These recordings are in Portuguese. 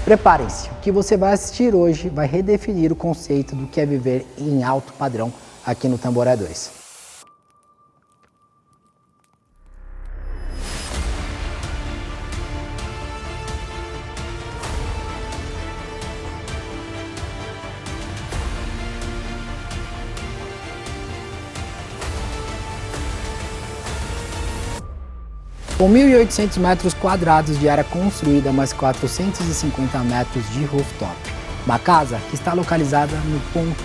Preparem-se, o que você vai assistir hoje vai redefinir o conceito do que é viver em alto padrão aqui no Tamboré 2. Com 1.800 metros quadrados de área construída, mais 450 metros de rooftop. Uma casa que está localizada no ponto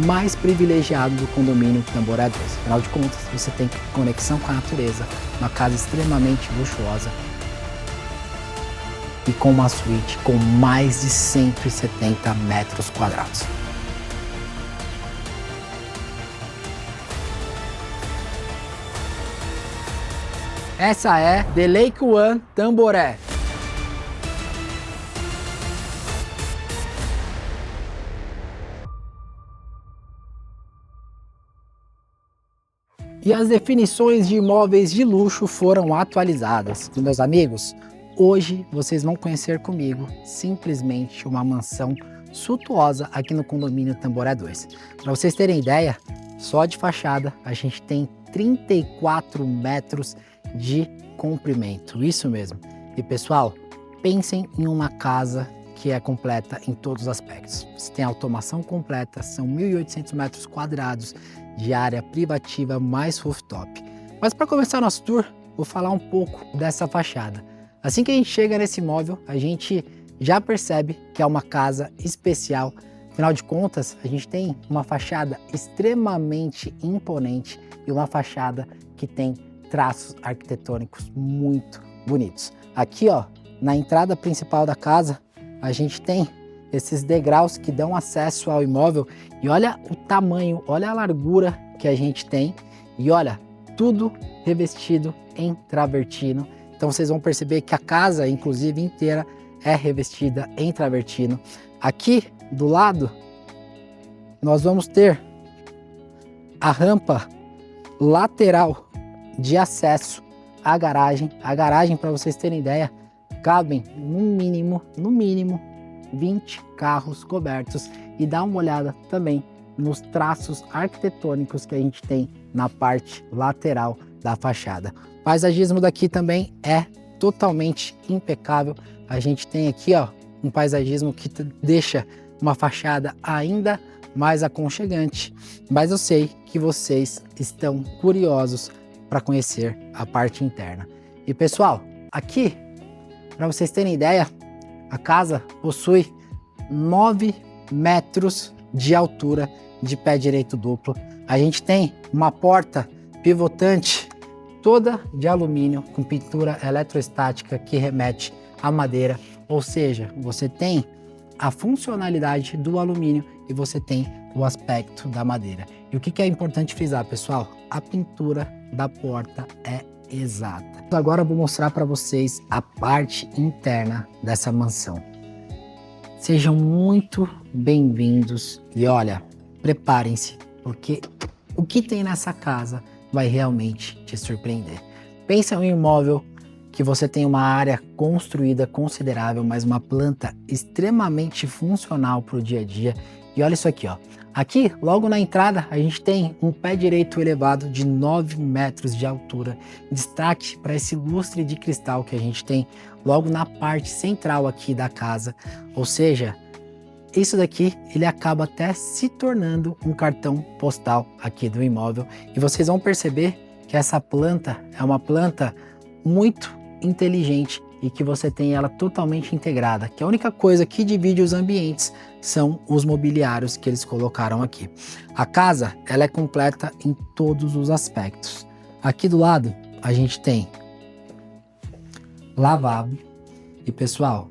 mais privilegiado do condomínio Tamboré 2. Afinal de contas, você tem conexão com a natureza, uma casa extremamente luxuosa e com uma suíte com mais de 170 metros quadrados. Essa é The Lake One Tamboré. E as definições de imóveis de luxo foram atualizadas. E meus amigos, hoje vocês vão conhecer comigo simplesmente uma mansão suntuosa aqui no condomínio Tamboré 2. Para vocês terem ideia, só de fachada a gente tem 34 metros de comprimento, isso mesmo. E pessoal, pensem em uma casa que é completa em todos os aspectos. Você tem automação completa, são 1.800 metros quadrados de área privativa mais rooftop. Mas para começar nosso tour, vou falar um pouco dessa fachada. Assim que a gente chega nesse imóvel, a gente já percebe que é uma casa especial. Afinal de contas, a gente tem uma fachada extremamente imponente e uma fachada que tem traços arquitetônicos muito bonitos. Aqui, ó, na entrada principal da casa, a gente tem esses degraus que dão acesso ao imóvel e olha o tamanho, olha a largura que a gente tem e olha, tudo revestido em travertino. Então vocês vão perceber que a casa, inclusive inteira, é revestida em travertino. Aqui do lado, nós vamos ter a rampa lateral de acesso à garagem. A garagem, para vocês terem ideia, cabem no mínimo 20 carros cobertos. E dá uma olhada também nos traços arquitetônicos que a gente tem na parte lateral da fachada. O paisagismo daqui também é totalmente impecável. A gente tem aqui, ó, um paisagismo que deixa uma fachada ainda mais aconchegante. Mas eu sei que vocês estão curiosos para conhecer a parte interna. E pessoal, aqui, para vocês terem ideia, a casa possui 9 metros de altura de pé direito duplo. A gente tem uma porta pivotante toda de alumínio com pintura eletrostática que remete à madeira, ou seja, você tem a funcionalidade do alumínio e você tem o aspecto da madeira. E o que é importante frisar, pessoal? A pintura da porta é exata. Agora eu vou mostrar para vocês a parte interna dessa mansão. Sejam muito bem-vindos e olha, preparem-se, porque o que tem nessa casa vai realmente te surpreender. Pensa em um imóvel que você tem uma área construída considerável, mas uma planta extremamente funcional para o dia a dia. E olha isso aqui, ó. Aqui, logo na entrada, a gente tem um pé direito elevado de 9 metros de altura. Destaque para esse lustre de cristal que a gente tem logo na parte central aqui da casa. Ou seja, isso daqui, ele acaba até se tornando um cartão postal aqui do imóvel. E vocês vão perceber que essa planta é uma planta muito inteligente e que você tem ela totalmente integrada, que a única coisa que divide os ambientes são os mobiliários que eles colocaram aqui. A casa, ela é completa em todos os aspectos. Aqui do lado, a gente tem lavabo e, pessoal,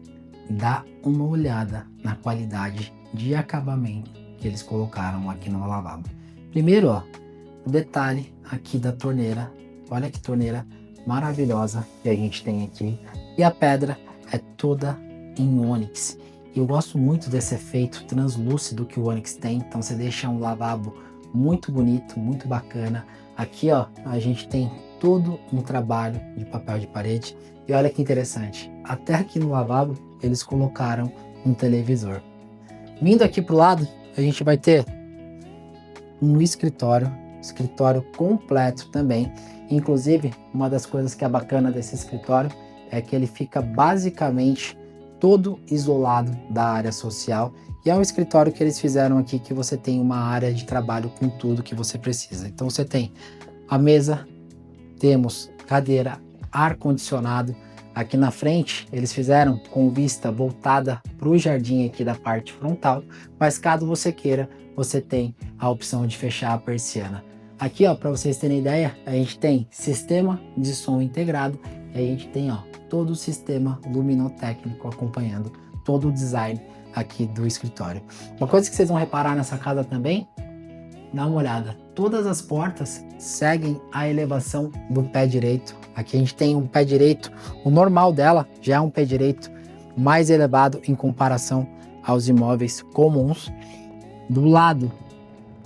dá uma olhada na qualidade de acabamento que eles colocaram aqui no lavabo. Primeiro, ó, o detalhe aqui da torneira. Olha que torneira maravilhosa que a gente tem aqui. E a pedra é toda em ônix. E eu gosto muito desse efeito translúcido que o ônix tem. Então você deixa um lavabo muito bonito, muito bacana. Aqui, ó, a gente tem todo um trabalho de papel de parede. E olha que interessante, até aqui no lavabo eles colocaram um televisor. Vindo aqui para o lado, a gente vai ter um escritório completo também. Inclusive, uma das coisas que é bacana desse escritório é que ele fica basicamente todo isolado da área social. E é um escritório que eles fizeram aqui que você tem uma área de trabalho com tudo que você precisa. Então você tem a mesa, temos cadeira, ar-condicionado. Aqui na frente eles fizeram com vista voltada para o jardim aqui da parte frontal, mas caso você queira, você tem a opção de fechar a persiana. Aqui, ó, para vocês terem ideia, a gente tem sistema de som integrado e a gente tem, ó, todo o sistema luminotécnico acompanhando todo o design aqui do escritório. Uma coisa que vocês vão reparar nessa casa também, dá uma olhada, todas as portas seguem a elevação do pé direito. Aqui a gente tem um pé direito, o normal dela já é um pé direito mais elevado em comparação aos imóveis comuns. Do lado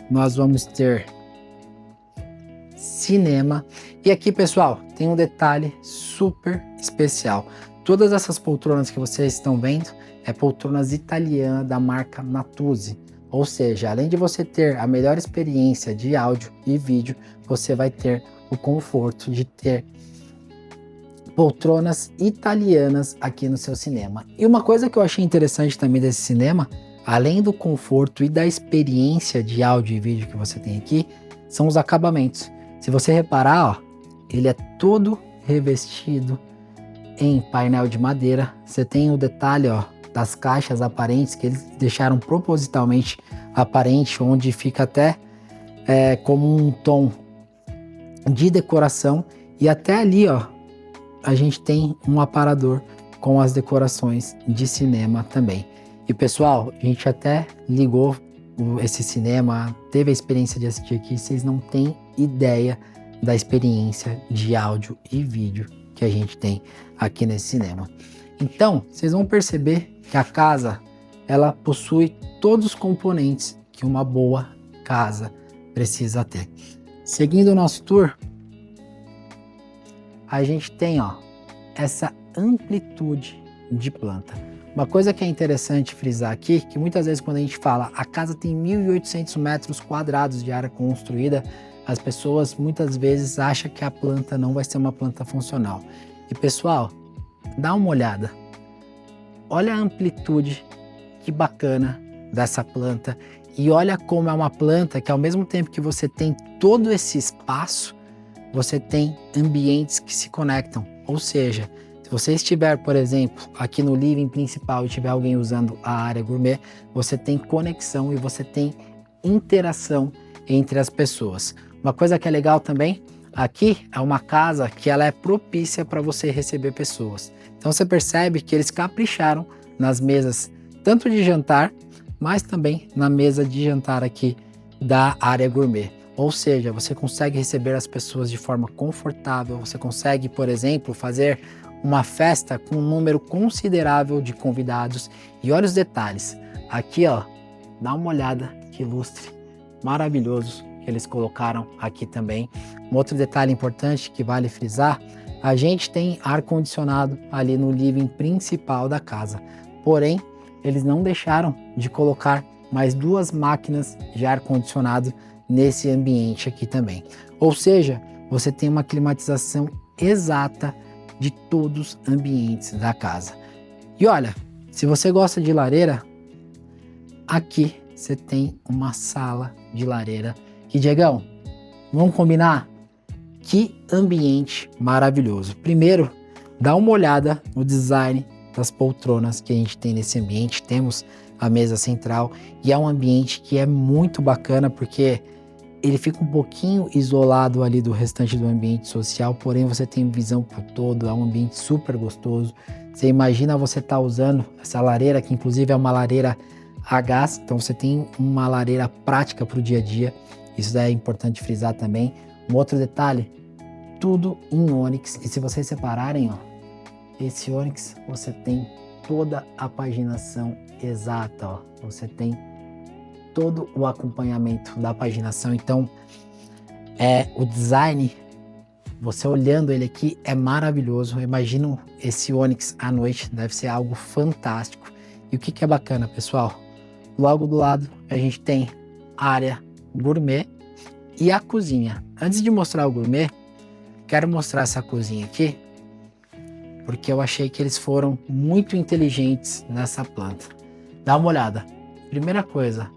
nós vamos ter cinema. E aqui, pessoal, tem um detalhe super especial. Todas essas poltronas que vocês estão vendo é poltronas italianas da marca Natuzzi. Ou seja, além de você ter a melhor experiência de áudio e vídeo, você vai ter o conforto de ter poltronas italianas aqui no seu cinema. E uma coisa que eu achei interessante também desse cinema, além do conforto e da experiência de áudio e vídeo que você tem aqui, são os acabamentos. Se você reparar, ó, ele é todo revestido em painel de madeira. Você tem o detalhe, ó, das caixas aparentes que eles deixaram propositalmente aparente, onde fica até como um tom de decoração. E até ali, ó, a gente tem um aparador com as decorações de cinema também. E pessoal, a gente até ligou esse cinema, teve a experiência de assistir aqui, vocês não têm ideia da experiência de áudio e vídeo que a gente tem aqui nesse cinema. Então, vocês vão perceber que a casa, ela possui todos os componentes que uma boa casa precisa ter. Seguindo o nosso tour, a gente tem, ó, essa amplitude de planta. Uma coisa que é interessante frisar aqui, que muitas vezes quando a gente fala a casa tem 1.800 metros quadrados de área construída, as pessoas muitas vezes acham que a planta não vai ser uma planta funcional. E pessoal, dá uma olhada. Olha a amplitude, que bacana dessa planta. E olha como é uma planta que ao mesmo tempo que você tem todo esse espaço, você tem ambientes que se conectam. Ou seja, se você estiver, por exemplo, aqui no living principal e tiver alguém usando a área gourmet, você tem conexão e você tem interação entre as pessoas. Uma coisa que é legal também, aqui é uma casa que ela é propícia para você receber pessoas. Então você percebe que eles capricharam nas mesas, tanto de jantar, mas também na mesa de jantar aqui da área gourmet. Ou seja, você consegue receber as pessoas de forma confortável, você consegue, por exemplo, fazer uma festa com um número considerável de convidados. E olha os detalhes, aqui ó, dá uma olhada que lustre maravilhoso que eles colocaram aqui também. Um outro detalhe importante que vale frisar, a gente tem ar-condicionado ali no living principal da casa, porém eles não deixaram de colocar mais 2 máquinas de ar-condicionado nesse ambiente aqui também. Ou seja, você tem uma climatização exata de todos os ambientes da casa. E olha, se você gosta de lareira, aqui você tem uma sala de lareira. Que, Diegão, vamos combinar? Que ambiente maravilhoso. Primeiro, dá uma olhada no design das poltronas que a gente tem nesse ambiente. Temos a mesa central e é um ambiente que é muito bacana porque ele fica um pouquinho isolado ali do restante do ambiente social, porém você tem visão por todo, é um ambiente super gostoso. Você imagina você estar usando essa lareira, que inclusive é uma lareira a gás, então você tem uma lareira prática para o dia a dia, isso é importante frisar também. Um outro detalhe, tudo em ônix, e se vocês separarem, ó, esse ônix, você tem toda a paginação exata, ó, você tem todo o acompanhamento da paginação. Então o design Você olhando ele aqui é maravilhoso. Eu imagino esse Onix à noite, deve ser algo fantástico. E o que é bacana, pessoal? Logo do lado a gente tem a área gourmet e a cozinha. Antes de mostrar o gourmet, quero mostrar essa cozinha aqui, porque eu achei que eles foram muito inteligentes nessa planta. Dá uma olhada. Primeira coisa,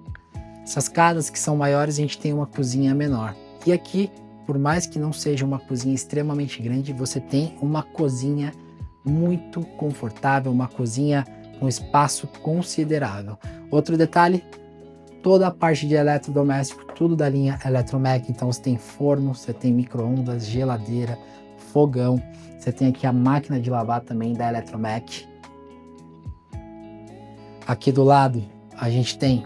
essas casas que são maiores a gente tem uma cozinha menor. E aqui, por mais que não seja uma cozinha extremamente grande, você tem uma cozinha muito confortável, uma cozinha com espaço considerável. Outro detalhe, toda a parte de eletrodoméstico, tudo da linha Eletromec. Então você tem forno, você tem micro-ondas, geladeira, fogão. Você tem aqui a máquina de lavar também da Eletromec. Aqui do lado a gente tem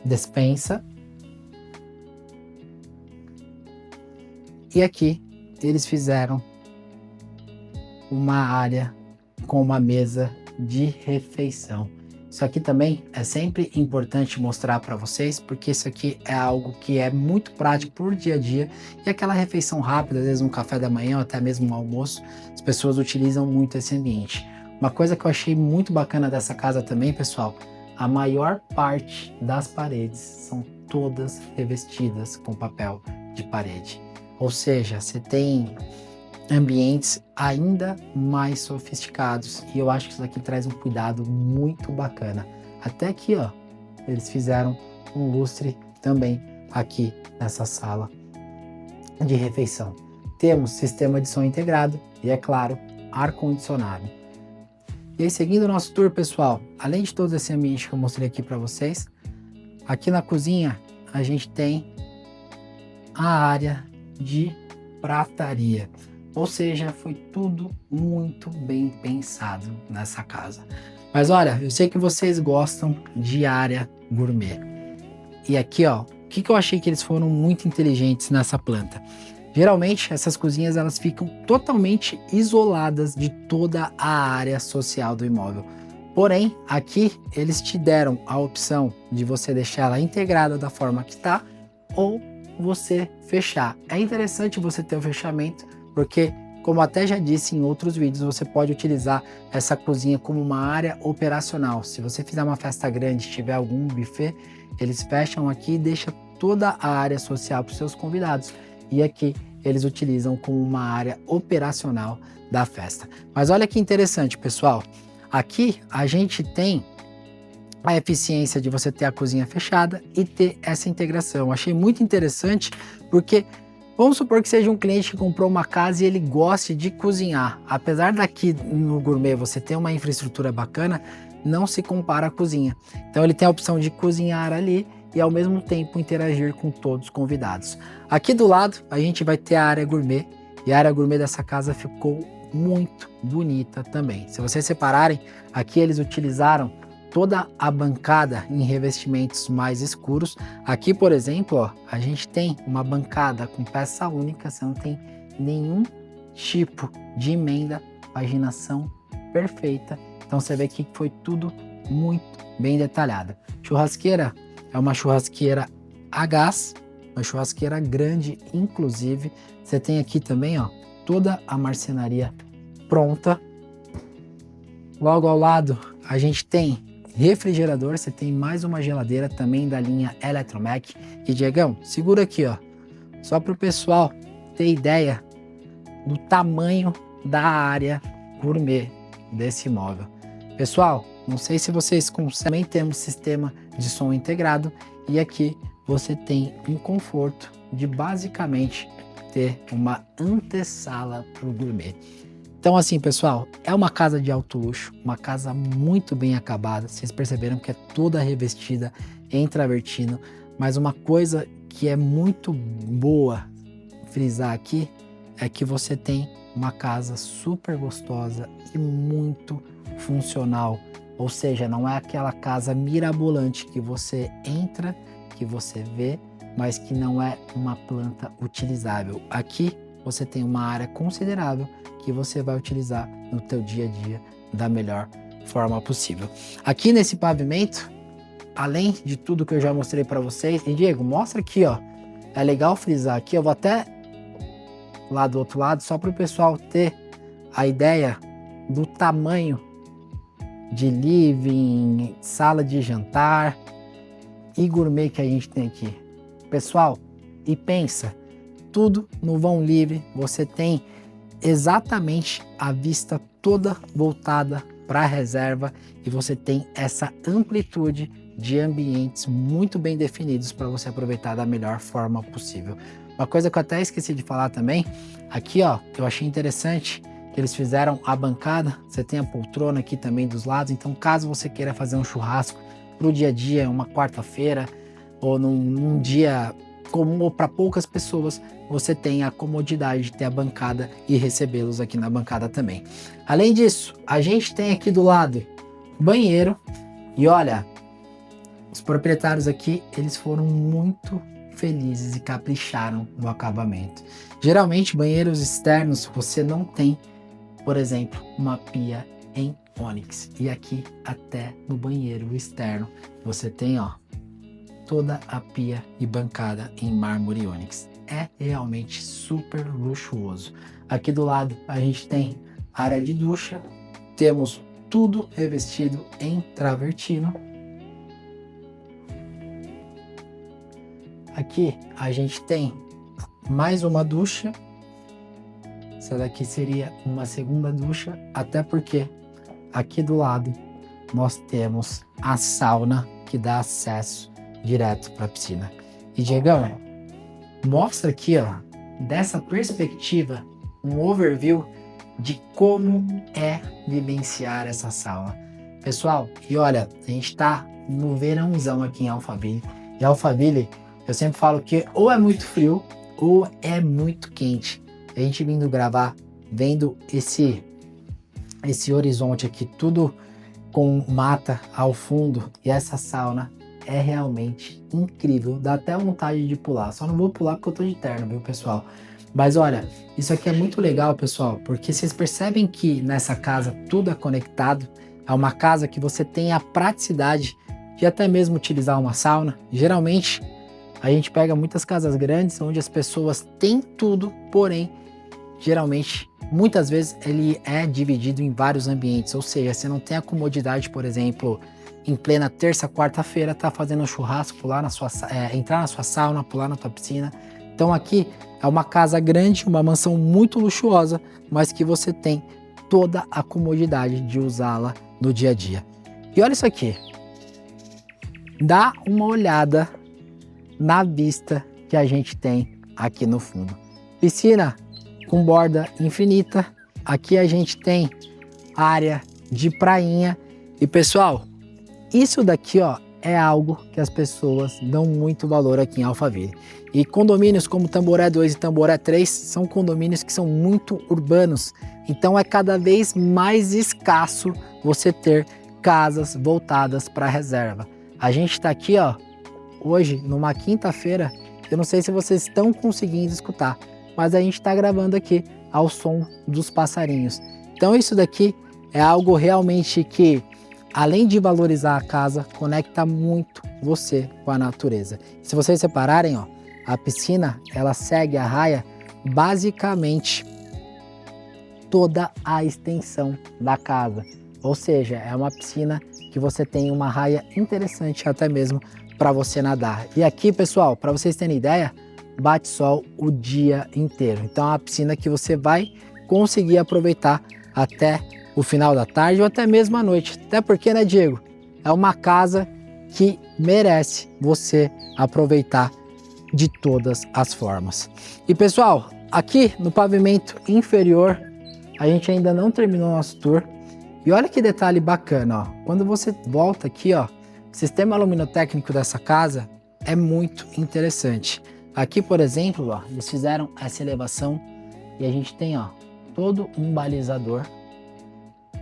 despensa. E aqui eles fizeram uma área com uma mesa de refeição. Isso aqui também é sempre importante mostrar para vocês, porque isso aqui é algo que é muito prático por dia a dia, e aquela refeição rápida, às vezes um café da manhã ou até mesmo um almoço, as pessoas utilizam muito esse ambiente. Uma coisa que eu achei muito bacana dessa casa também, pessoal, a maior parte das paredes são todas revestidas com papel de parede. Ou seja, você tem ambientes ainda mais sofisticados, e eu acho que isso aqui traz um cuidado muito bacana. Até aqui, ó, eles fizeram um lustre também aqui nessa sala de refeição. Temos sistema de som integrado e, é claro, ar-condicionado. E aí, seguindo o nosso tour, pessoal, além de todo esse ambiente que eu mostrei aqui para vocês, aqui na cozinha a gente tem a área de prataria. Ou seja, foi tudo muito bem pensado nessa casa. Mas olha, eu sei que vocês gostam de área gourmet. E aqui, ó, o que eu achei que eles foram muito inteligentes nessa planta? Geralmente, essas cozinhas elas ficam totalmente isoladas de toda a área social do imóvel. Porém, aqui eles te deram a opção de você deixar ela integrada da forma que está, ou você fechar. É interessante você ter o fechamento, porque, como até já disse em outros vídeos, você pode utilizar essa cozinha como uma área operacional. Se você fizer uma festa grande, tiver algum buffet, eles fecham aqui e deixam toda a área social para os seus convidados. E aqui eles utilizam como uma área operacional da festa. Mas olha que interessante, pessoal. Aqui a gente tem a eficiência de você ter a cozinha fechada e ter essa integração. Achei muito interessante porque vamos supor que seja um cliente que comprou uma casa e ele goste de cozinhar. Apesar daqui no gourmet você ter uma infraestrutura bacana, não se compara à cozinha. Então ele tem a opção de cozinhar ali e ao mesmo tempo interagir com todos os convidados. Aqui do lado a gente vai ter a área gourmet, e a área gourmet dessa casa ficou muito bonita também. Se vocês separarem, aqui eles utilizaram toda a bancada em revestimentos mais escuros. Aqui, por exemplo, ó, a gente tem uma bancada com peça única, você não tem nenhum tipo de emenda, paginação perfeita. Então você vê que foi tudo muito bem detalhado. Churrasqueira é uma churrasqueira a gás, uma churrasqueira grande, inclusive. Você tem aqui também, ó, toda a marcenaria pronta. Logo ao lado a gente tem refrigerador, você tem mais uma geladeira também da linha Eletromec. E Diegão, segura aqui, ó, só para o pessoal ter ideia do tamanho da área gourmet desse imóvel. Pessoal, não sei se vocês conseguem, temos sistema de som integrado, e aqui você tem um conforto de basicamente ter uma antessala para o gourmet. Então assim, pessoal, é uma casa de alto luxo, uma casa muito bem acabada. Vocês perceberam que é toda revestida em travertino, mas uma coisa que é muito boa frisar aqui é que você tem uma casa super gostosa e muito funcional. Ou seja, não é aquela casa mirabolante que você entra, que você vê, mas que não é uma planta utilizável. Aqui você tem uma área considerável que você vai utilizar no teu dia a dia da melhor forma possível. Aqui nesse pavimento, além de tudo que eu já mostrei para vocês, e Diego, mostra aqui, ó, é legal frisar aqui, eu vou até lá do outro lado, só para o pessoal ter a ideia do tamanho de living, sala de jantar e gourmet que a gente tem aqui. Pessoal, e pensa, tudo no vão livre, você tem exatamente a vista toda voltada para a reserva e você tem essa amplitude de ambientes muito bem definidos para você aproveitar da melhor forma possível. Uma coisa que eu até esqueci de falar também, aqui ó, eu achei interessante que eles fizeram a bancada, você tem a poltrona aqui também dos lados, então caso você queira fazer um churrasco para o dia a dia, uma quarta-feira ou num dia comum ou para poucas pessoas, você tem a comodidade de ter a bancada e recebê-los aqui na bancada também. Além disso, a gente tem aqui do lado banheiro e olha, os proprietários aqui, eles foram muito felizes e capricharam no acabamento. Geralmente, banheiros externos, você não tem, por exemplo, uma pia em ônix. E aqui, até no banheiro externo, você tem, ó, toda a pia e bancada em mármore ônix. É realmente super luxuoso. Aqui do lado, a gente tem área de ducha. Temos tudo revestido em travertino. Aqui a gente tem mais uma ducha, essa daqui seria uma segunda ducha, até porque aqui do lado nós temos a sauna que dá acesso direto para a piscina. E Diegão, mostra aqui ó, dessa perspectiva, um overview de como é vivenciar essa sauna. Pessoal, e olha, a gente está no verãozão aqui em Alphaville, e Alphaville eu sempre falo que ou é muito frio ou é muito quente. A gente vindo gravar, vendo esse horizonte aqui, tudo com mata ao fundo e essa sauna é realmente incrível. Dá até vontade de pular. Só não vou pular porque eu tô de terno, viu, pessoal? Mas olha, isso aqui é muito legal, pessoal, porque vocês percebem que nessa casa tudo é conectado. É uma casa que você tem a praticidade de até mesmo utilizar uma sauna. Geralmente, a gente pega muitas casas grandes onde as pessoas têm tudo, porém, geralmente, muitas vezes ele é dividido em vários ambientes, ou seja, você não tem a comodidade, por exemplo, em plena terça, quarta-feira, tá fazendo um churrasco, pular na sua, entrar na sua sauna, pular na tua piscina. Então aqui é uma casa grande, uma mansão muito luxuosa, mas que você tem toda a comodidade de usá-la no dia a dia. E olha isso aqui, dá uma olhada na vista que a gente tem aqui no fundo. Piscina com borda infinita. Aqui a gente tem área de prainha. E pessoal, isso daqui ó, é algo que as pessoas dão muito valor aqui em Alphaville. E condomínios como Tamboré 2 e Tamboré 3 são condomínios que são muito urbanos. Então é cada vez mais escasso você ter casas voltadas para reserva. A gente está aqui ó, hoje, numa quinta-feira, eu não sei se vocês estão conseguindo escutar, mas a gente está gravando aqui ao som dos passarinhos. Então isso daqui é algo realmente que, além de valorizar a casa, conecta muito você com a natureza. Se vocês separarem, ó, a piscina, ela segue a raia basicamente toda a extensão da casa. Ou seja, é uma piscina que você tem uma raia interessante até mesmo para você nadar. E aqui, pessoal, para vocês terem ideia, bate sol o dia inteiro. Então é uma piscina que você vai conseguir aproveitar até o final da tarde ou até mesmo à noite. Até porque, né, Diego? É uma casa que merece você aproveitar de todas as formas. E pessoal, aqui no pavimento inferior, a gente ainda não terminou nosso tour. E olha que detalhe bacana, ó. Quando você volta aqui, ó, o sistema luminotécnico dessa casa é muito interessante. Aqui, por exemplo, ó, eles fizeram essa elevação e a gente tem ó, todo um balizador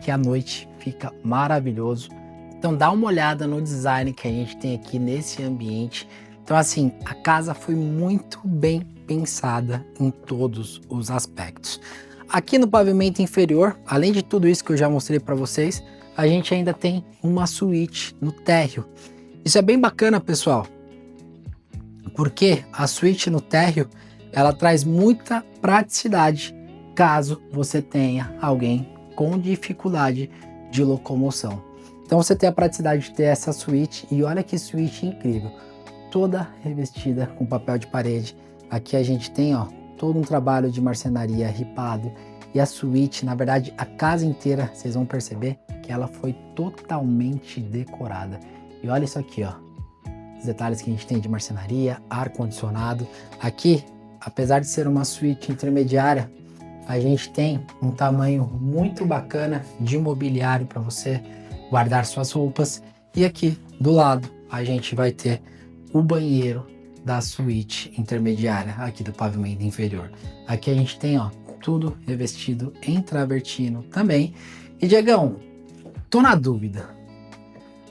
que à noite fica maravilhoso. Então dá uma olhada no design que a gente tem aqui nesse ambiente. Então assim, a casa foi muito bem pensada em todos os aspectos. Aqui no pavimento inferior, além de tudo isso que eu já mostrei para vocês, a gente ainda tem uma suíte no térreo. Isso é bem bacana, pessoal, porque a suíte no térreo ela traz muita praticidade caso você tenha alguém com dificuldade de locomoção. Então você tem a praticidade de ter essa suíte, e olha que suíte incrível, toda revestida com papel de parede. Aqui a gente tem, ó, todo um trabalho de marcenaria ripado, e a suíte, na verdade, a casa inteira, vocês vão perceber que ela foi totalmente decorada. E olha isso aqui, ó, os detalhes que a gente tem de marcenaria, ar-condicionado. Aqui, apesar de ser uma suíte intermediária, a gente tem um tamanho muito bacana de mobiliário para você guardar suas roupas. E aqui do lado a gente vai ter o banheiro da suíte intermediária, aqui do pavimento inferior. Aqui a gente tem, ó, tudo revestido em travertino também. E Diegão, tô na dúvida.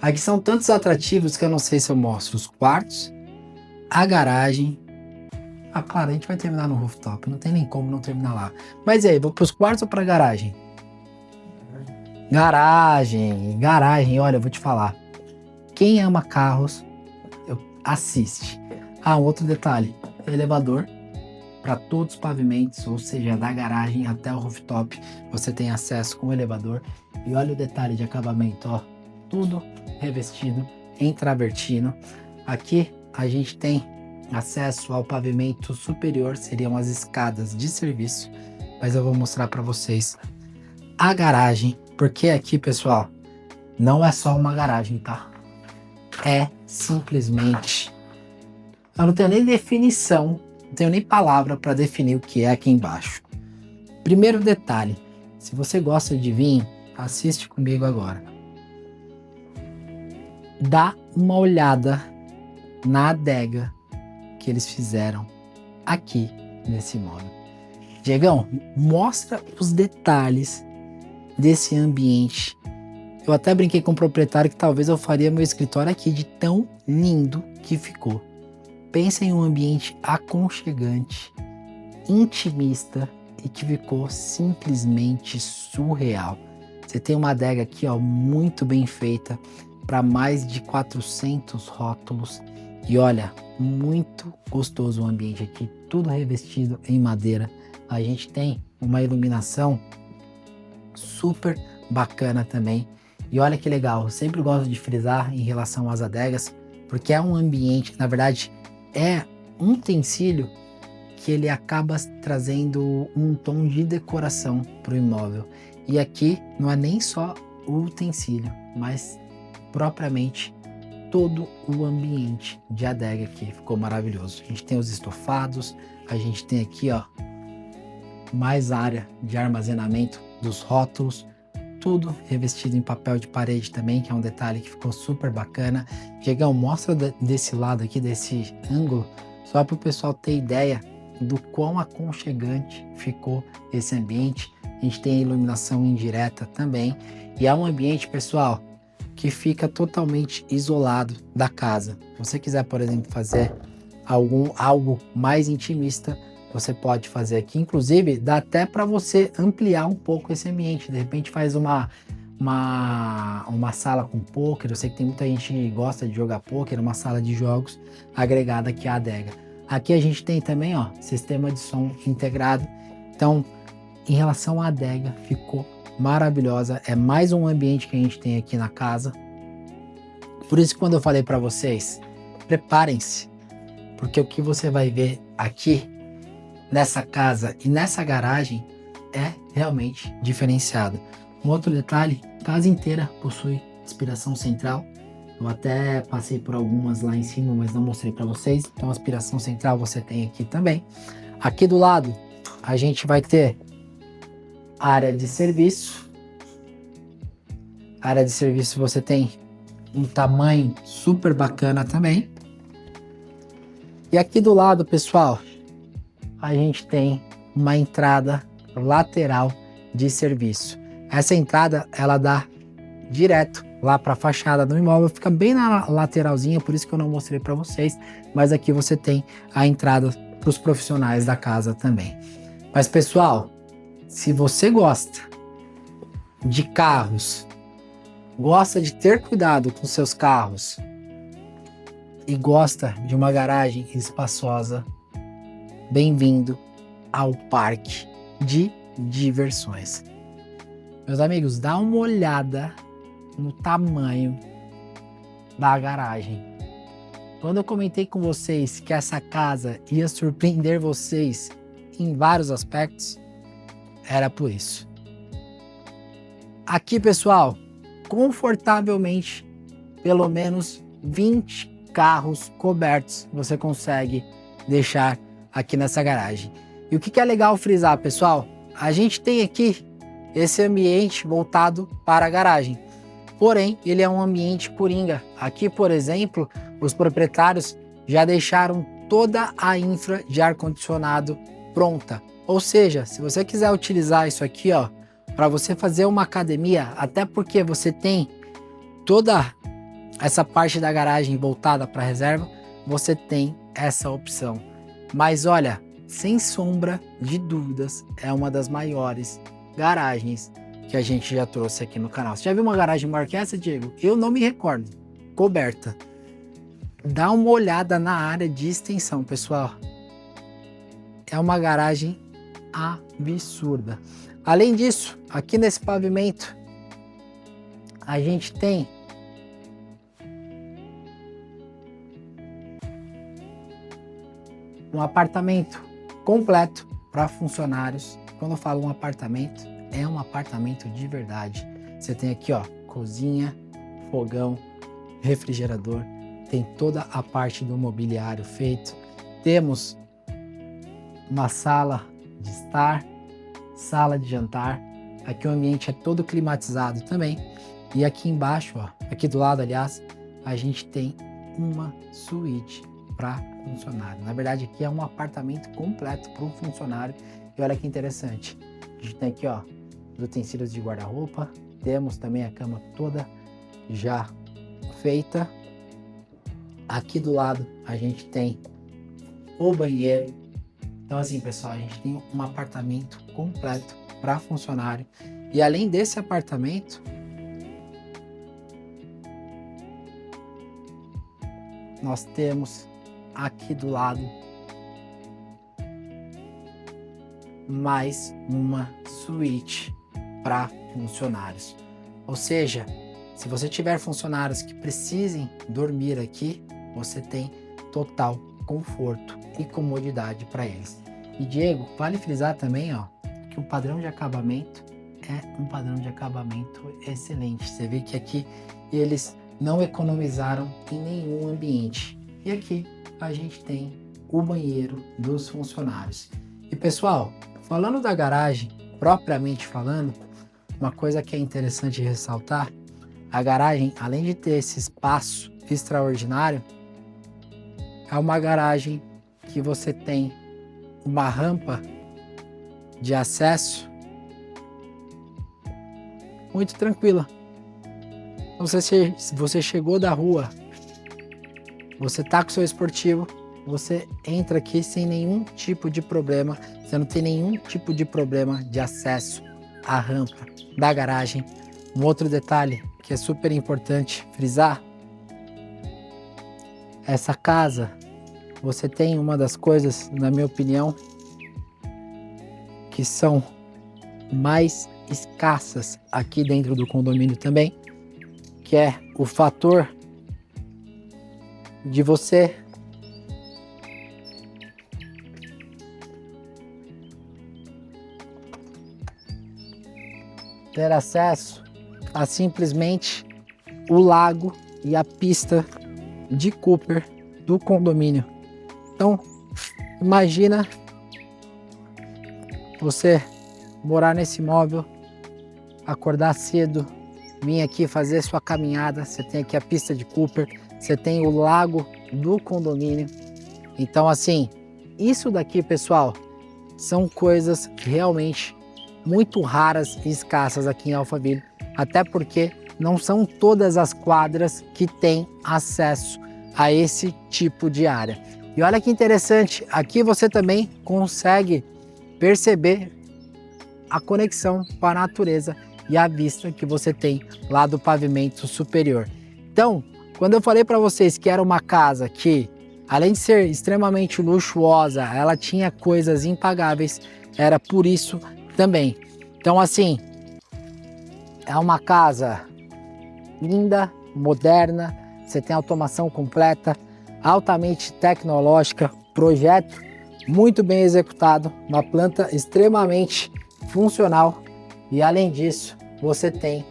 Aqui são tantos atrativos que eu não sei se eu mostro os quartos, a garagem. Ah, claro, a gente vai terminar no rooftop, não tem nem como não terminar lá. Mas e aí, vou pros quartos ou pra garagem? Garagem, olha, eu vou te falar. Quem ama carros, assiste. Ah, um outro detalhe, elevador para todos os pavimentos, ou seja, da garagem até o rooftop, você tem acesso com o elevador. E olha o detalhe de acabamento, ó, tudo revestido em travertino. Aqui a gente tem acesso ao pavimento superior, seriam as escadas de serviço, mas eu vou mostrar para vocês a garagem, porque aqui, pessoal, não é só uma garagem, tá? É simplesmente, eu não tenho nem definição, não tenho nem palavra para definir o que é aqui embaixo. Primeiro detalhe, se você gosta de vinho, assiste comigo agora. Dá uma olhada na adega que eles fizeram aqui nesse imóvel. Diegão, mostra os detalhes desse ambiente. Eu até brinquei com o proprietário que talvez eu faria meu escritório aqui, de tão lindo que ficou. Pensa em um ambiente aconchegante, intimista e que ficou simplesmente surreal. Você tem uma adega aqui, ó, muito bem feita, para mais de 400 rótulos. E olha, muito gostoso o ambiente aqui, tudo revestido em madeira. A gente tem uma iluminação super bacana também. E olha que legal, eu sempre gosto de frisar em relação às adegas, porque é um ambiente, na verdade, é um utensílio que ele acaba trazendo um tom de decoração para o imóvel. E aqui não é nem só o utensílio, mas propriamente todo o ambiente de adega aqui ficou maravilhoso. A gente tem os estofados, a gente tem aqui, ó, mais área de armazenamento dos rótulos, tudo revestido em papel de parede também, que é um detalhe que ficou super bacana. Diegão, mostra desse lado aqui, desse ângulo, só para o pessoal ter ideia do quão aconchegante ficou esse ambiente. A gente tem a iluminação indireta também, e é um ambiente, pessoal, que fica totalmente isolado da casa. Se você quiser, por exemplo, fazer algo mais intimista, você pode fazer aqui. Inclusive, dá até para você ampliar um pouco esse ambiente. De repente faz uma sala com pôquer. Eu sei que tem muita gente que gosta de jogar pôquer, uma sala de jogos agregada aqui à adega. Aqui a gente tem também, ó, sistema de som integrado. Então, em relação à adega, ficou maravilhosa. É mais um ambiente que a gente tem aqui na casa. Por isso que quando eu falei para vocês, preparem-se, porque o que você vai ver aqui nessa casa e nessa garagem é realmente diferenciado. Um outro detalhe, a casa inteira possui aspiração central. Eu até passei por algumas lá em cima, mas não mostrei para vocês. Então, aspiração central você tem aqui também. Aqui do lado, a gente vai ter área de serviço. Área de serviço você tem um tamanho super bacana também. E aqui do lado, pessoal, a gente tem uma entrada lateral de serviço. Essa entrada, ela dá direto lá para a fachada do imóvel, fica bem na lateralzinha, por isso que eu não mostrei para vocês, mas aqui você tem a entrada para os profissionais da casa também. Mas pessoal, se você gosta de carros, gosta de ter cuidado com seus carros e gosta de uma garagem espaçosa, bem-vindo ao parque de diversões. Meus amigos, dá uma olhada no tamanho da garagem. Quando eu comentei com vocês que essa casa ia surpreender vocês em vários aspectos, era por isso. Aqui, pessoal, confortavelmente, pelo menos 20 carros cobertos você consegue deixar aqui nessa garagem. E o que é legal frisar, pessoal? A gente tem aqui esse ambiente voltado para a garagem. Porém, ele é um ambiente coringa. Aqui, por exemplo, os proprietários já deixaram toda a infra de ar-condicionado pronta. Ou seja, se você quiser utilizar isso aqui, ó, para você fazer uma academia, até porque você tem toda essa parte da garagem voltada para reserva, você tem essa opção. Mas olha, sem sombra de dúvidas, é uma das maiores garagens que a gente já trouxe aqui no canal. Você já viu uma garagem maior que essa, Diego? Eu não me recordo. Coberta. Dá uma olhada na área de extensão, pessoal. É uma garagem absurda. Além disso, aqui nesse pavimento, a gente tem um apartamento completo para funcionários. Quando eu falo um apartamento, é um apartamento de verdade. Você tem aqui, ó, cozinha, fogão, refrigerador, tem toda a parte do mobiliário feito. Temos uma sala de estar, sala de jantar. Aqui o ambiente é todo climatizado também. E aqui embaixo, ó, aqui do lado, aliás, a gente tem uma suíte para funcionário. Na verdade, aqui é um apartamento completo para um funcionário. E olha que interessante. A gente tem aqui, ó, os utensílios de guarda-roupa. Temos também a cama toda já feita. Aqui do lado a gente tem o banheiro. Então assim, pessoal, a gente tem um apartamento completo para funcionário. E além desse apartamento, nós temos aqui do lado mais uma suíte para funcionários. Ou seja, se você tiver funcionários que precisem dormir aqui, você tem total conforto e comodidade para eles. E Diego, vale frisar também, ó, que o padrão de acabamento é um padrão de acabamento excelente. Você vê que aqui eles não economizaram em nenhum ambiente. E aqui a gente tem o banheiro dos funcionários. E pessoal, falando da garagem, propriamente falando, uma coisa que é interessante ressaltar, a garagem, além de ter esse espaço extraordinário, é uma garagem que você tem uma rampa de acesso muito tranquila. Então, se você chegou da rua, você tá com o seu esportivo, você entra aqui sem nenhum tipo de problema, você não tem nenhum tipo de problema de acesso à rampa da garagem. Um outro detalhe que é super importante frisar, essa casa, você tem uma das coisas, na minha opinião, que são mais escassas aqui dentro do condomínio também, que é o fator de você ter acesso a simplesmente o lago e a pista de Cooper do condomínio. Então, imagina você morar nesse imóvel, acordar cedo, vir aqui fazer sua caminhada. Você tem aqui a pista de Cooper, você tem o lago do condomínio. Então, assim, isso daqui, pessoal, são coisas realmente muito raras e escassas aqui em Alphaville, até porque não são todas as quadras que têm acesso a esse tipo de área. E olha que interessante, aqui você também consegue perceber a conexão com a natureza e a vista que você tem lá do pavimento superior. Então, quando eu falei para vocês que era uma casa que Além de ser extremamente luxuosa, ela tinha coisas impagáveis, era por isso também. Então assim, é uma casa linda, moderna, você tem automação completa, altamente tecnológica, projeto muito bem executado, uma planta extremamente funcional e além disso, você tem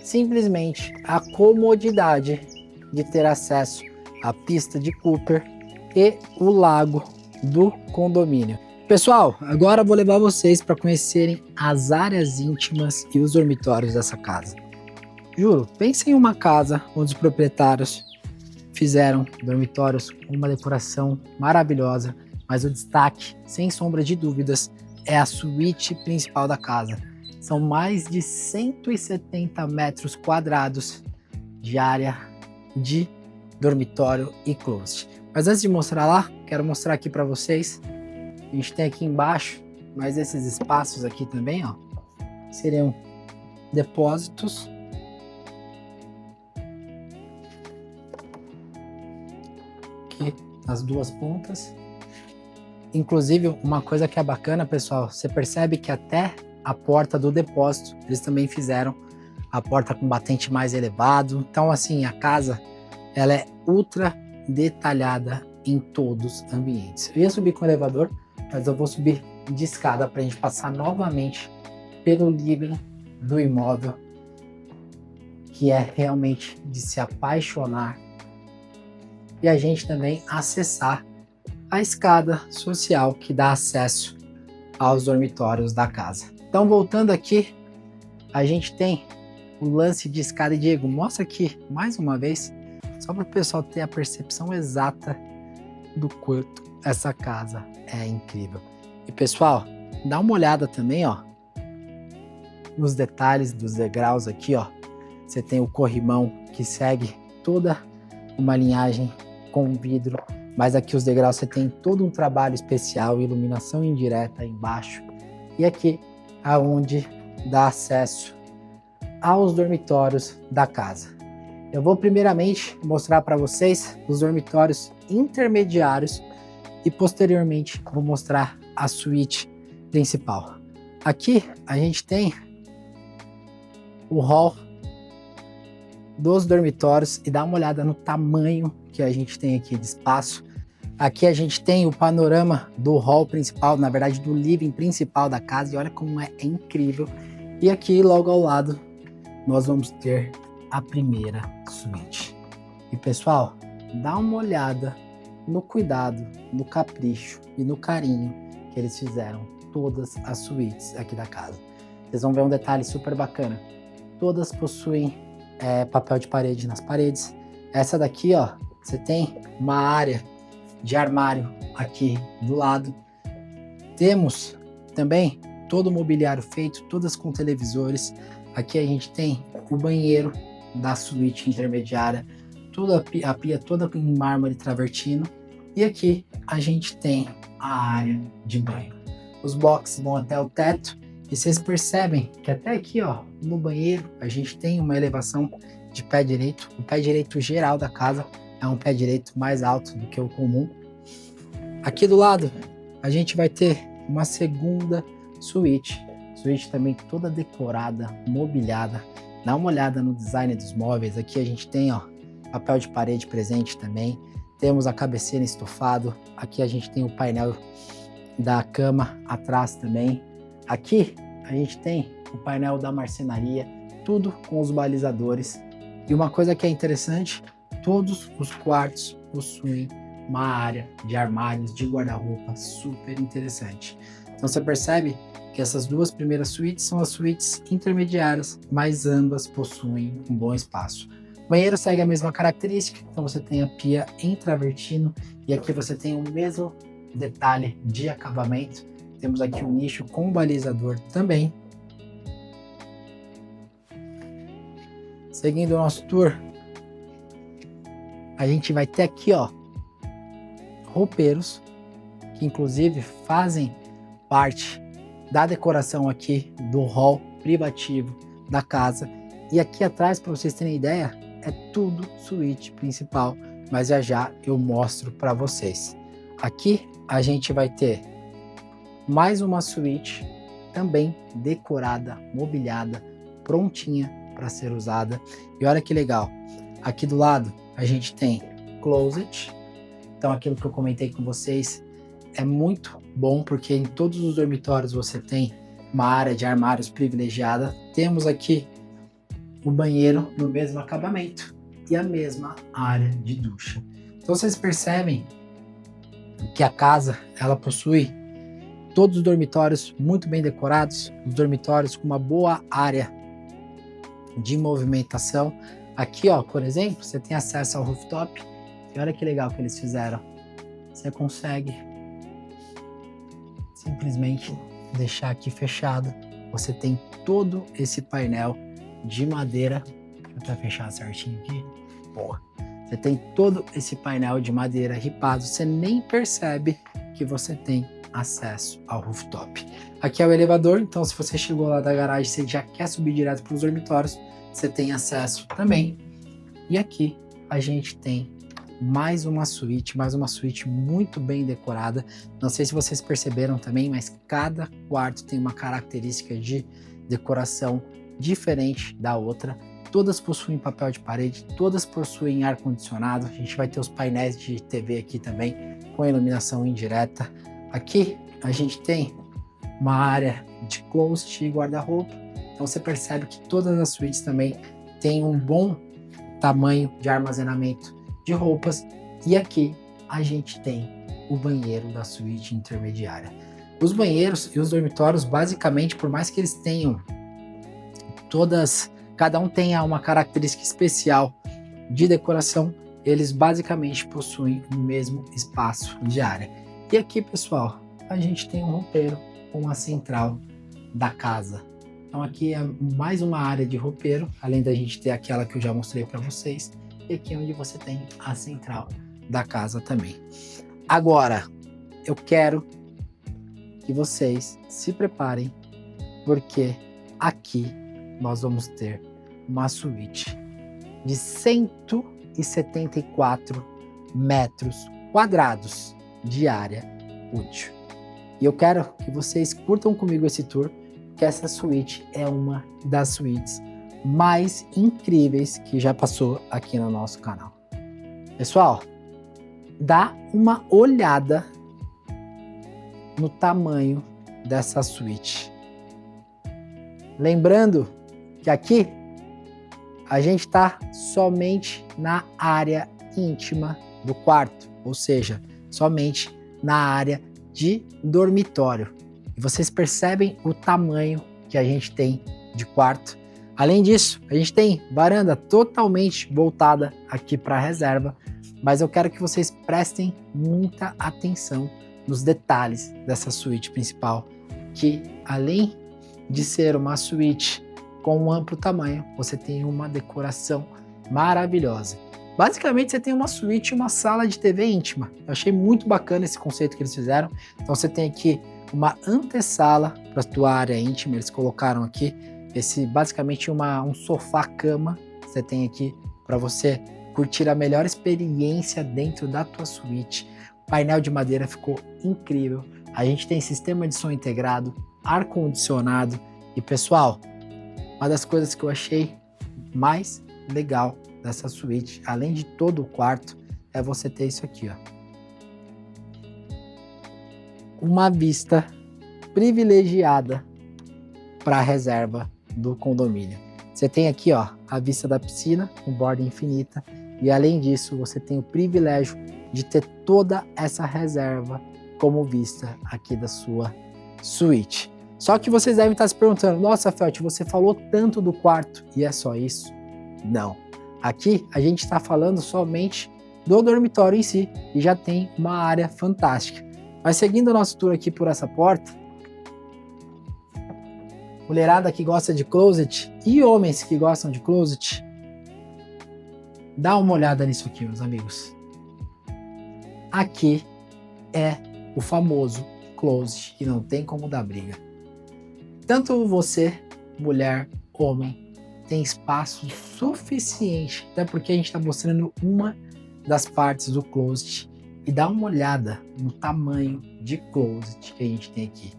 simplesmente a comodidade de ter acesso à pista de Cooper e o lago do condomínio. Pessoal, agora eu vou levar vocês para conhecerem as áreas íntimas e os dormitórios dessa casa. Juro, pense em uma casa onde os proprietários fizeram dormitórios com uma decoração maravilhosa, mas o destaque, sem sombra de dúvidas, é a suíte principal da casa. São mais de 170 metros quadrados de área de dormitório e closet. Mas antes de mostrar lá, quero mostrar aqui para vocês. A gente tem aqui embaixo, mas esses espaços aqui também, ó, seriam depósitos. Aqui as duas pontas. Inclusive, uma coisa que é bacana, pessoal, você percebe que até a porta do depósito, eles também fizeram a porta com batente mais elevado. Então, assim, a casa, ela é ultra detalhada em todos os ambientes. Eu ia subir com o elevador, mas eu vou subir de escada para a gente passar novamente pelo living do imóvel, que é realmente de se apaixonar. E a gente também acessar a escada social que dá acesso aos dormitórios da casa. Então, voltando aqui, a gente tem o lance de escada. E Diego, mostra aqui mais uma vez, só para o pessoal ter a percepção exata do quanto essa casa é incrível. E pessoal, dá uma olhada também, ó, nos detalhes dos degraus aqui, ó. Você tem o corrimão que segue toda uma linhagem com vidro, mas aqui os degraus você tem todo um trabalho especial, iluminação indireta embaixo. E aqui aonde dá acesso aos dormitórios da casa. Eu vou primeiramente mostrar para vocês os dormitórios intermediários e posteriormente vou mostrar a suíte principal. Aqui a gente tem o hall dos dormitórios e dá uma olhada no tamanho que a gente tem aqui de espaço. Aqui a gente tem o panorama do hall principal, na verdade do living principal da casa, e olha como é incrível. E aqui logo ao lado nós vamos ter a primeira suíte. E pessoal, dá uma olhada no cuidado, no capricho e no carinho que eles fizeram todas as suítes aqui da casa. Vocês vão ver um detalhe super bacana. Todas possuem papel de parede nas paredes. Essa daqui, ó, você tem uma área de armário aqui do lado. Temos também todo o mobiliário feito, todas com televisores. Aqui a gente tem o banheiro da suíte intermediária, toda a pia toda em mármore travertino. E aqui a gente tem a área de banho. Os boxes vão até o teto e vocês percebem que até aqui, ó, no banheiro a gente tem uma elevação de pé direito. O pé direito geral da casa é um pé direito mais alto do que o comum. Aqui do lado a gente vai ter uma segunda suíte também toda decorada, mobiliada. Dá uma olhada no design dos móveis. Aqui a gente tem, ó, papel de parede presente também. Temos a cabeceira em estofado. Aqui a gente tem o painel da cama atrás também. Aqui a gente tem o painel da marcenaria, tudo com os balizadores. E uma coisa que é interessante, todos os quartos possuem uma área de armários, de guarda-roupa super interessante. Então você percebe que essas duas primeiras suítes são as suítes intermediárias, mas ambas possuem um bom espaço. O banheiro segue a mesma característica, então você tem a pia em travertino e aqui você tem o mesmo detalhe de acabamento. Temos aqui um nicho com balizador também. Seguindo o nosso tour, a gente vai ter aqui, ó, roupeiros, que inclusive fazem parte da decoração aqui do hall privativo da casa. E aqui atrás, para vocês terem ideia, é tudo suíte principal mas já já eu mostro para vocês. Aqui a gente vai ter mais uma suíte, também decorada, mobiliada, prontinha para ser usada. E olha que legal, aqui do lado a gente tem closet. Então aquilo que eu comentei com vocês é muito bom, porque em todos os dormitórios você tem uma área de armários privilegiada. Temos aqui o banheiro no mesmo acabamento e a mesma área de ducha. Então vocês percebem que a casa ela possui todos os dormitórios muito bem decorados, os dormitórios com uma boa área de movimentação. Aqui, ó, por exemplo, você tem acesso ao rooftop e olha que legal que eles fizeram. Você consegue simplesmente deixar aqui fechado. Você tem todo esse painel de madeira. Deixa eu até fechar certinho aqui. Boa. Você tem todo esse painel de madeira ripado. Você nem percebe que você tem acesso ao rooftop. Aqui é o elevador, então se você chegou lá da garagem, você já quer subir direto para os dormitórios, você tem acesso também. E aqui a gente tem mais uma suíte muito bem decorada. Não sei se vocês perceberam também, mas cada quarto tem uma característica de decoração diferente da outra. Todas possuem papel de parede, todas possuem ar-condicionado. A gente vai ter os painéis de TV aqui também, com iluminação indireta. Aqui a gente tem uma área de closet e guarda-roupa. Então você percebe que todas as suítes também têm um bom tamanho de armazenamento de roupas. E aqui a gente tem o banheiro da suíte intermediária. Os banheiros e os dormitórios, basicamente, por mais que eles tenham cada um tenha uma característica especial de decoração, eles basicamente possuem o mesmo espaço de área. E aqui, pessoal, a gente tem um roupeiro com a central da casa. Então aqui é mais uma área de roupeiro, além da gente ter aquela que eu já mostrei para vocês. E aqui é onde você tem a central da casa também. Agora, eu quero que vocês se preparem, porque aqui nós vamos ter uma suíte de 174 metros quadrados de área útil. E eu quero que vocês curtam comigo esse tour, que essa suíte é uma das suítes mais incríveis que já passou aqui no nosso canal. Pessoal, dá uma olhada no tamanho dessa suíte. Lembrando que aqui a gente está somente na área íntima do quarto, ou seja, somente na área de dormitório. E vocês percebem o tamanho que a gente tem de quarto. Além disso, a gente tem varanda totalmente voltada aqui para a reserva, mas eu quero que vocês prestem muita atenção nos detalhes dessa suíte principal, que além de ser uma suíte com um amplo tamanho, você tem uma decoração maravilhosa. Basicamente, você tem uma suíte e uma sala de TV íntima. Eu achei muito bacana esse conceito que eles fizeram. Então você tem aqui uma antessala para a tua área íntima, eles colocaram aqui basicamente um sofá-cama. Você tem aqui para você curtir a melhor experiência dentro da tua suíte. O painel de madeira ficou incrível. A gente tem sistema de som integrado, ar-condicionado. E pessoal, uma das coisas que eu achei mais legal dessa suíte, além de todo o quarto, é você ter isso aqui, ó. Uma vista privilegiada para a reserva do condomínio. Você tem aqui, ó, a vista da piscina com borda infinita, e além disso, você tem o privilégio de ter toda essa reserva como vista aqui da sua suíte. Só que vocês devem estar se perguntando: nossa, Felt, você falou tanto do quarto e é só isso? Não. Aqui a gente está falando somente do dormitório em si e já tem uma área fantástica. Mas seguindo o nosso tour aqui por essa porta, mulherada que gosta de closet e homens que gostam de closet, dá uma olhada nisso aqui, meus amigos. Aqui é o famoso closet e não tem como dar briga. Tanto você, mulher, homem, tem espaço suficiente, até porque a gente está mostrando uma das partes do closet e dá uma olhada no tamanho de closet que a gente tem aqui.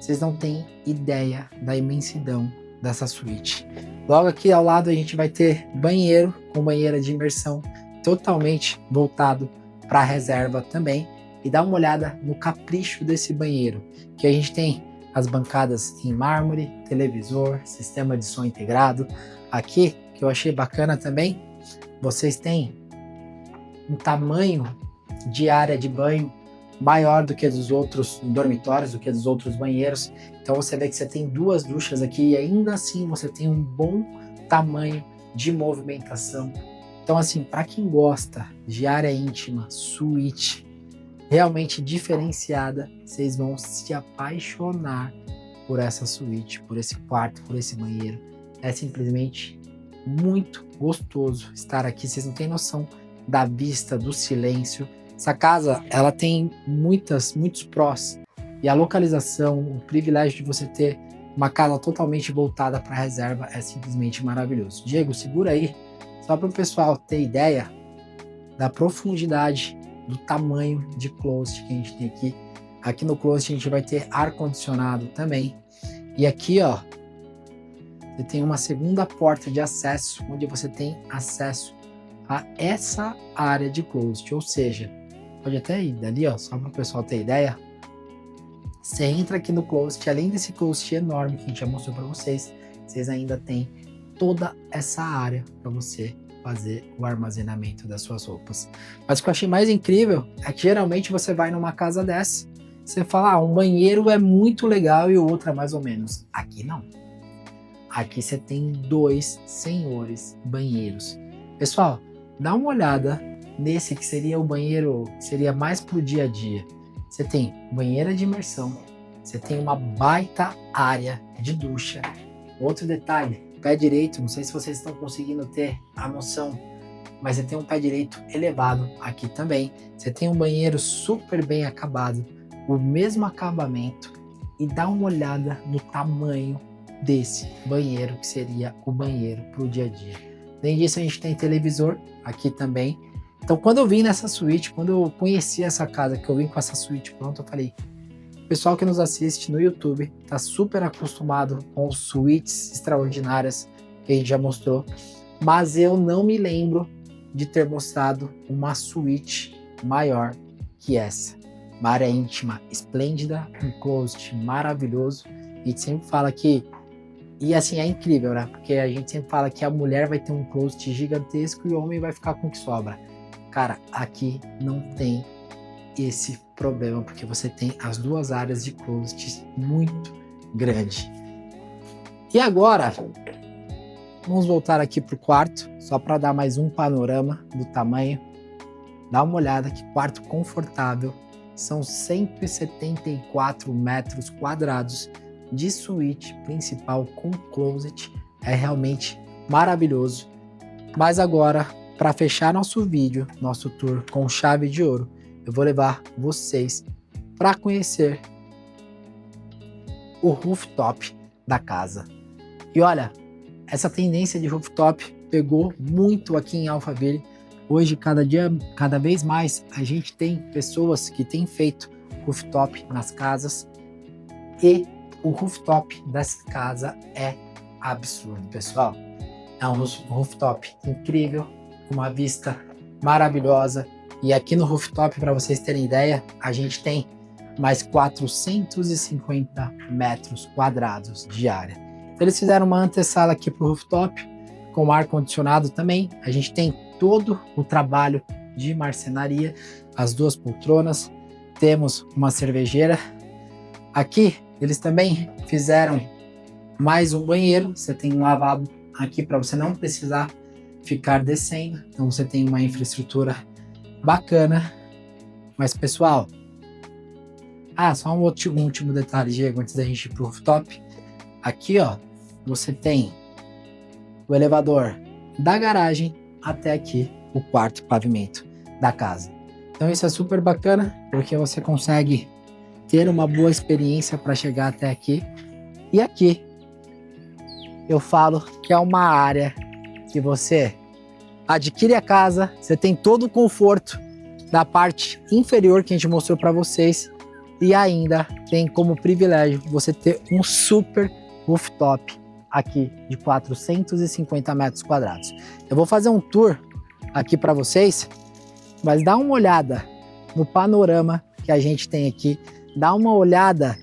Vocês não têm ideia da imensidão dessa suíte. Logo aqui ao lado a gente vai ter banheiro com banheira de imersão totalmente voltado para a reserva também. E dá uma olhada no capricho desse banheiro, que a gente tem as bancadas em mármore, televisor, sistema de som integrado. Aqui, que eu achei bacana também, vocês têm um tamanho de área de banho maior do que dos outros dormitórios, do que dos outros banheiros. Então você vê que você tem 2 duchas aqui e ainda assim você tem um bom tamanho de movimentação. Então assim, para quem gosta de área íntima, suíte, realmente diferenciada, vocês vão se apaixonar por essa suíte, por esse quarto, por esse banheiro. É simplesmente muito gostoso estar aqui, vocês não têm noção da vista, do silêncio. Essa casa, ela tem muitos prós. E a localização, o privilégio de você ter uma casa totalmente voltada para a reserva é simplesmente maravilhoso. Diego, segura aí, só para o pessoal ter ideia da profundidade, do tamanho de closet que a gente tem aqui. Aqui no closet a gente vai ter ar-condicionado também. E aqui, ó, você tem uma segunda porta de acesso, onde você tem acesso a essa área de closet, ou seja, pode até ir dali, ó, só para o pessoal ter ideia. Você entra aqui no closet, além desse closet enorme que a gente já mostrou para vocês, vocês ainda tem toda essa área para você fazer o armazenamento das suas roupas. Mas o que eu achei mais incrível é que geralmente você vai numa casa dessa, você fala, um banheiro é muito legal e o outro é mais ou menos. Aqui não. Aqui você tem 2 senhores banheiros. Pessoal, dá uma olhada nesse que seria o banheiro, que seria mais pro dia a dia. Você tem banheira de imersão, você tem uma baita área de ducha. Outro detalhe, pé direito, não sei se vocês estão conseguindo ter a noção, mas você tem um pé direito elevado aqui também. Você tem um banheiro super bem acabado, o mesmo acabamento, e dá uma olhada no tamanho desse banheiro, que seria o banheiro para o dia a dia. Além disso, a gente tem televisor aqui também. Então, quando eu vim nessa suíte, quando eu conheci essa casa, que eu vim com essa suíte pronta, eu falei, o pessoal que nos assiste no YouTube está super acostumado com suítes extraordinárias que a gente já mostrou, mas eu não me lembro de ter mostrado uma suíte maior que essa. Uma área íntima esplêndida, um closet maravilhoso. A gente sempre fala que, e assim, é incrível, né? Porque a gente sempre fala que a mulher vai ter um closet gigantesco e o homem vai ficar com o que sobra. Cara, aqui não tem esse problema, porque você tem as 2 áreas de closet muito grande. E agora, vamos voltar aqui para o quarto, só para dar mais um panorama do tamanho. Dá uma olhada, que quarto confortável. São 174 metros quadrados de suíte principal com closet. É realmente maravilhoso. Mas agora, para fechar nosso vídeo, nosso tour com chave de ouro, eu vou levar vocês para conhecer o rooftop da casa. E olha, essa tendência de rooftop pegou muito aqui em Alphaville. Hoje, cada vez mais, a gente tem pessoas que têm feito rooftop nas casas, e o rooftop dessa casa é absurdo, pessoal. É um rooftop incrível, uma vista maravilhosa. E aqui no rooftop, para vocês terem ideia, a gente tem mais 450 metros quadrados de área. Então, eles fizeram uma antessala aqui para o rooftop, com ar-condicionado também. A gente tem todo o trabalho de marcenaria, as 2 poltronas, temos uma cervejeira. Aqui, eles também fizeram mais um banheiro, você tem um lavabo aqui para você não precisar ficar descendo, então você tem uma infraestrutura bacana. Mas pessoal, só um último detalhe, Diego, antes da gente ir pro rooftop. Aqui, ó, você tem o elevador da garagem até aqui o quarto pavimento da casa. Então isso é super bacana, porque você consegue ter uma boa experiência para chegar até aqui. E aqui eu falo que é uma área que você adquire a casa, você tem todo o conforto da parte inferior que a gente mostrou para vocês e ainda tem como privilégio você ter um super rooftop aqui de 450 metros quadrados. Eu vou fazer um tour aqui para vocês, mas dá uma olhada no panorama que a gente tem aqui, dá uma olhada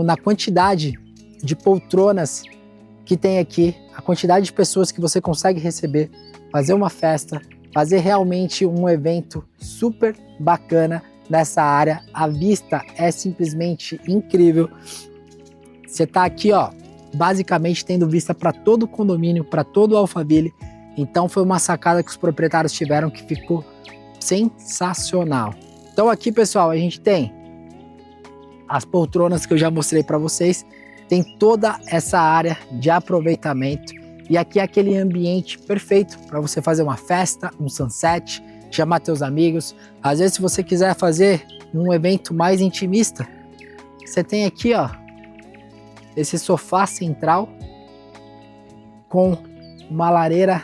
na quantidade de poltronas que tem aqui, a quantidade de pessoas que você consegue receber, fazer uma festa, fazer realmente um evento super bacana nessa área. A vista é simplesmente incrível. Você tá aqui, ó, basicamente tendo vista para todo o condomínio, para todo o Alphaville. Então foi uma sacada que os proprietários tiveram que ficou sensacional. Então aqui, pessoal, a gente tem as poltronas que eu já mostrei para vocês. Tem toda essa área de aproveitamento e aqui é aquele ambiente perfeito para você fazer uma festa, um sunset, chamar teus amigos. Às vezes, se você quiser fazer um evento mais intimista, você tem aqui, ó, esse sofá central com uma lareira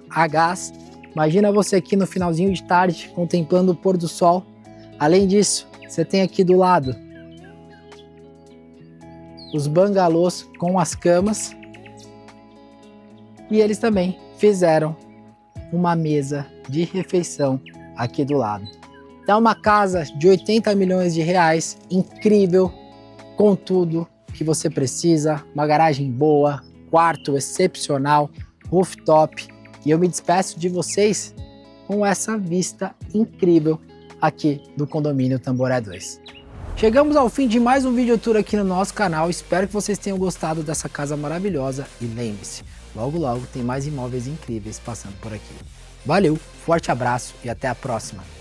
a gás. Imagina você aqui no finalzinho de tarde contemplando o pôr do sol. Além disso, você tem aqui do lado os bangalôs com as camas e eles também fizeram uma mesa de refeição aqui do lado. Então é uma casa de 80 milhões de reais, incrível, com tudo que você precisa, uma garagem boa, quarto excepcional, rooftop, e eu me despeço de vocês com essa vista incrível aqui do condomínio Tamboré 2. Chegamos ao fim de mais um vídeo tour aqui no nosso canal, espero que vocês tenham gostado dessa casa maravilhosa e lembre-se, logo logo tem mais imóveis incríveis passando por aqui. Valeu, forte abraço e até a próxima!